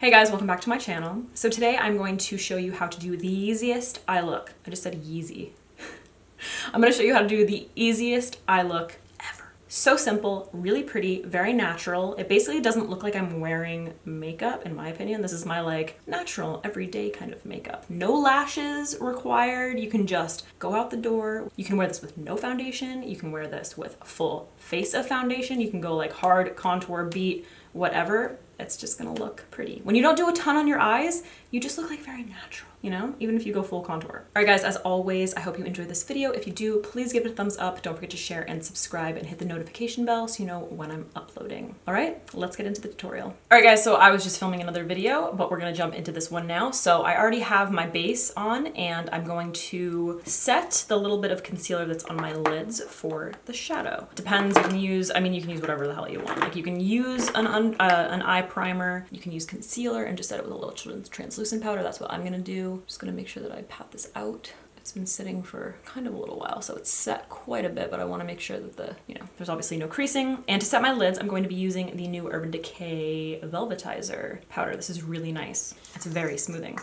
Hey guys, welcome back to my channel. So today I'm going to show you how to do the easiest eye look. I just said Yeezy. I'm going to show you how to do the easiest eye look ever. So simple, really pretty, very natural. It basically doesn't look like I'm wearing makeup, in my opinion. This is my like natural, everyday kind of makeup. No lashes required. You can just go out the door. You can wear this with no foundation. You can wear this with a full face of foundation. You can go like hard, contour, beat, whatever. It's just gonna look pretty. When you don't do a ton on your eyes, you just look like very natural, you know? Even if you go full contour. All right guys, as always, I hope you enjoyed this video. If you do, please give it a thumbs up. Don't forget to share and subscribe and hit the notification bell so you know when I'm uploading. All right, let's get into the tutorial. All right guys, so I was just filming another video, but we're gonna jump into this one now. So I already have my base on and I'm going to set the little bit of concealer that's on my lids for the shadow. Depends, you can use, I mean, you can use whatever the hell you want. Like you can use an eye primer, you can use concealer and just set it with a little translucent powder. That's what I'm gonna do. Just gonna make sure that I pat this out. It's been sitting for kind of a little while, so it's set quite a bit, but I want to make sure that there's obviously no creasing. And to set my lids, I'm going to be using the new Urban Decay Velvetizer powder. This is really nice. It's very smoothing.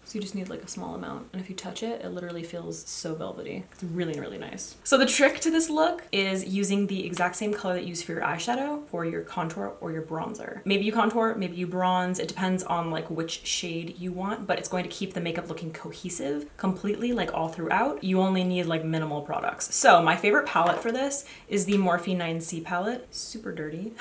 So you just need like a small amount. And if you touch it, it literally feels so velvety. It's really, really nice. So the trick to this look is using the exact same color that you use for your eyeshadow for your contour or your bronzer. Maybe you contour, maybe you bronze. It depends on like which shade you want, but it's going to keep the makeup looking cohesive completely, like all throughout. You only need like minimal products. So my favorite palette for this is the Morphe 9C palette. Super dirty.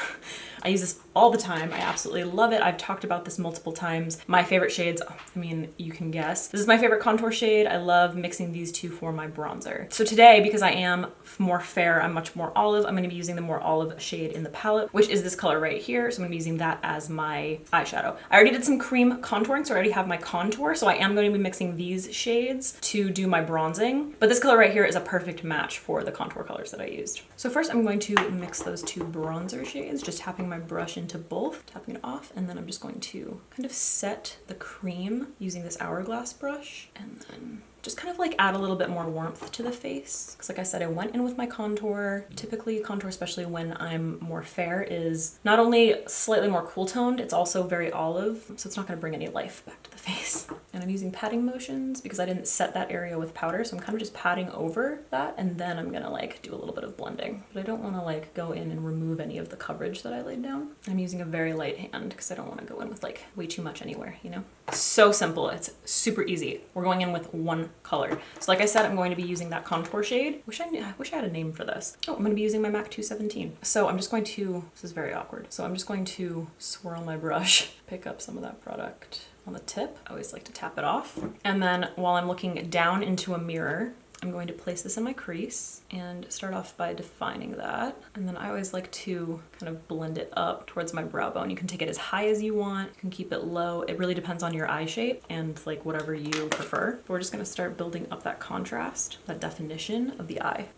I use this all the time. I absolutely love it. I've talked about this multiple times. My favorite shades, I mean, you can guess. This is my favorite contour shade. I love mixing these two for my bronzer. So today, because I am more fair, I'm much more olive, I'm gonna be using the more olive shade in the palette, which is this color right here. So I'm gonna be using that as my eyeshadow. I already did some cream contouring, so I already have my contour. So I am going to be mixing these shades to do my bronzing. But this color right here is a perfect match for the contour colors that I used. So first I'm going to mix those two bronzer shades, just tapping my brush into both, tapping it off, and then I'm just going to kind of set the cream using this hourglass brush, and then just kind of like add a little bit more warmth to the face. Because like I said, I went in with my contour. Typically contour, especially when I'm more fair, is not only slightly more cool toned, it's also very olive. So it's not gonna bring any life back to the face. And I'm using patting motions because I didn't set that area with powder. So I'm kind of just patting over that. And then I'm gonna like do a little bit of blending. But I don't wanna like go in and remove any of the coverage that I laid down. I'm using a very light hand because I don't wanna go in with like way too much anywhere, you know? So simple, it's super easy. We're going in with one color. So like I said, I'm going to be using that contour shade. I wish I had a name for this. Oh, I'm going to be using my MAC 217. So I'm just going to, this is very awkward. So I'm just going to swirl my brush, pick up some of that product on the tip. I always like to tap it off. And then while I'm looking down into a mirror, I'm going to place this in my crease and start off by defining that. And then I always like to kind of blend it up towards my brow bone. You can take it as high as you want. You can keep it low. It really depends on your eye shape and like whatever you prefer. But we're just gonna start building up that contrast, that definition of the eye.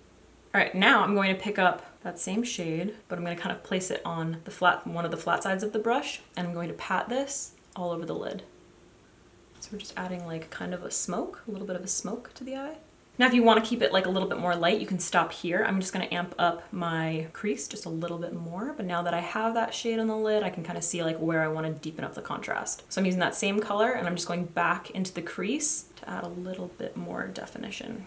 All right, now I'm going to pick up that same shade, but I'm gonna kind of place it on the one of the flat sides of the brush, and I'm going to pat this all over the lid. So we're just adding like kind of a little bit of a smoke to the eye. Now, if you want to keep it like a little bit more light, you can stop here. I'm just going to amp up my crease just a little bit more. But now that I have that shade on the lid, I can kind of see like where I want to deepen up the contrast. So I'm using that same color and I'm just going back into the crease to add a little bit more definition.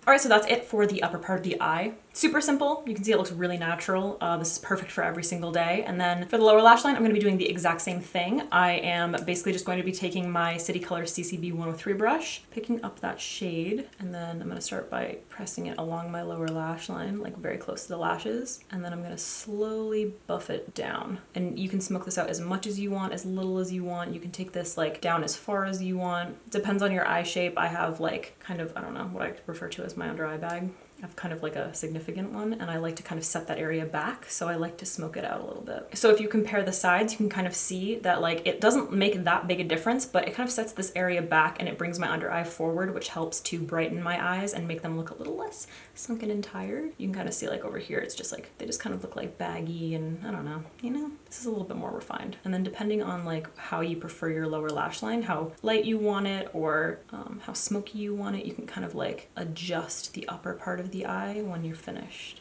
All right, so that's it for the upper part of the eye. Super simple. You can see it looks really natural. This is perfect for every single day. And then for the lower lash line, I'm gonna be doing the exact same thing. I am basically just going to be taking my City Color CCB 103 brush, picking up that shade, and then I'm gonna start by pressing it along my lower lash line, like very close to the lashes. And then I'm gonna slowly buff it down. And you can smoke this out as much as you want, as little as you want. You can take this like down as far as you want. Depends on your eye shape. I have like kind of, I don't know, what I refer to as my under eye bag. I have kind of like a significant one, and I like to kind of set that area back, so I like to smoke it out a little bit. So if you compare the sides, you can kind of see that like it doesn't make that big a difference, but it kind of sets this area back and it brings my under eye forward, which helps to brighten my eyes and make them look a little less sunken and tired. You can kind of see like over here, it's just like, they just kind of look like baggy and I don't know, you know? This is a little bit more refined. And then depending on like how you prefer your lower lash line, how light you want it or how smoky you want it, you can kind of like adjust the upper part of the eye when you're finished.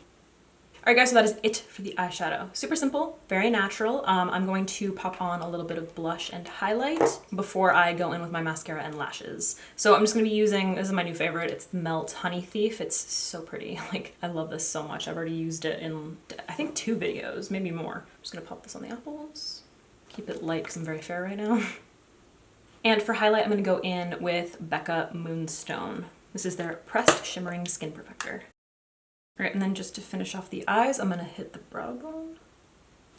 Alright guys, so that is it for the eyeshadow. Super simple, very natural. I'm going to pop on a little bit of blush and highlight before I go in with my mascara and lashes. So I'm just gonna be using, this is my new favorite, it's the Melt Honey Thief. It's so pretty. Like, I love this so much. I've already used it in, I think 2 videos, maybe more. I'm just gonna pop this on the apples. Keep it light because I'm very fair right now. And for highlight, I'm gonna go in with BECCA Moonstone. This is their Pressed Shimmering Skin Perfector. Alright, and then just to finish off the eyes, I'm gonna hit the brow bone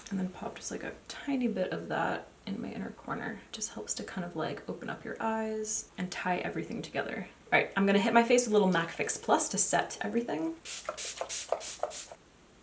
and then pop just like a tiny bit of that in my inner corner. Just helps to kind of like open up your eyes and tie everything together. Alright, I'm gonna hit my face with a little MAC Fix Plus to set everything.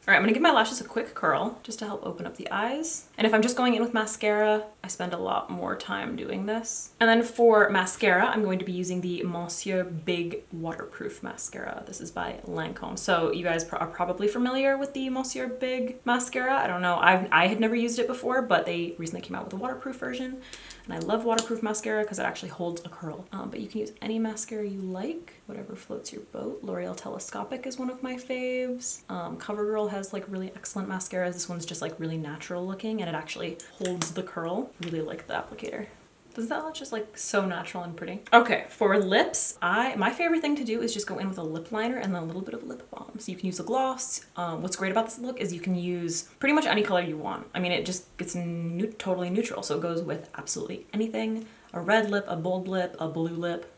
Alright, I'm gonna give my lashes a quick curl just to help open up the eyes. And if I'm just going in with mascara, I spend a lot more time doing this. And then for mascara, I'm going to be using the MONSIEUR Big Waterproof Mascara. This is by LANCOME. So you guys are probably familiar with the MONSIEUR Big Mascara. I don't know, I had never used it before, but they recently came out with a waterproof version. And I love waterproof mascara because it actually holds a curl. But you can use any mascara you like, whatever floats your boat. L'Oreal Telescopic is one of my faves. CoverGirl has like really excellent mascaras. This one's just like really natural looking and it actually holds the curl. Really like the applicator. Doesn't that look just like so natural and pretty? Okay, for lips, my favorite thing to do is just go in with a lip liner and then a little bit of lip balm. So you can use a gloss. What's great about this look is you can use pretty much any color you want. I mean, it just gets totally neutral. So it goes with absolutely anything. A red lip, a bold lip, a blue lip,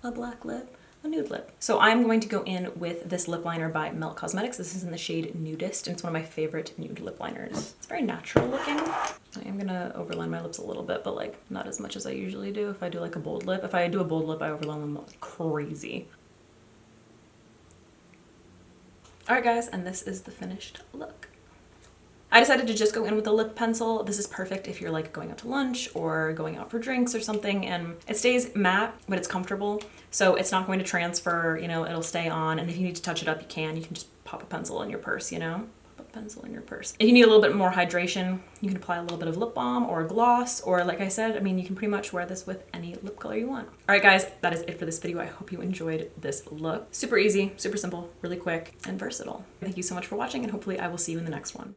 a black lip, a nude lip. So I'm going to go in with this lip liner by Gallany Cosmetics. This is in the shade Nudist and it's one of my favorite nude lip liners. It's very natural looking. I am gonna overline my lips a little bit, but like not as much as I usually do if I do like a bold lip. If I do a bold lip, I overline them like crazy. Alright guys, and this is the finished look. I decided to just go in with a lip pencil. This is perfect if you're like going out to lunch or going out for drinks or something, and it stays matte, but it's comfortable. So it's not going to transfer, you know, it'll stay on. And if you need to touch it up, you can just pop a pencil in your purse, you know? Pop a pencil in your purse. If you need a little bit more hydration, you can apply a little bit of lip balm or a gloss, or like I said, I mean, you can pretty much wear this with any lip color you want. All right, guys, that is it for this video. I hope you enjoyed this look. Super easy, super simple, really quick, and versatile. Thank you so much for watching, and hopefully I will see you in the next one.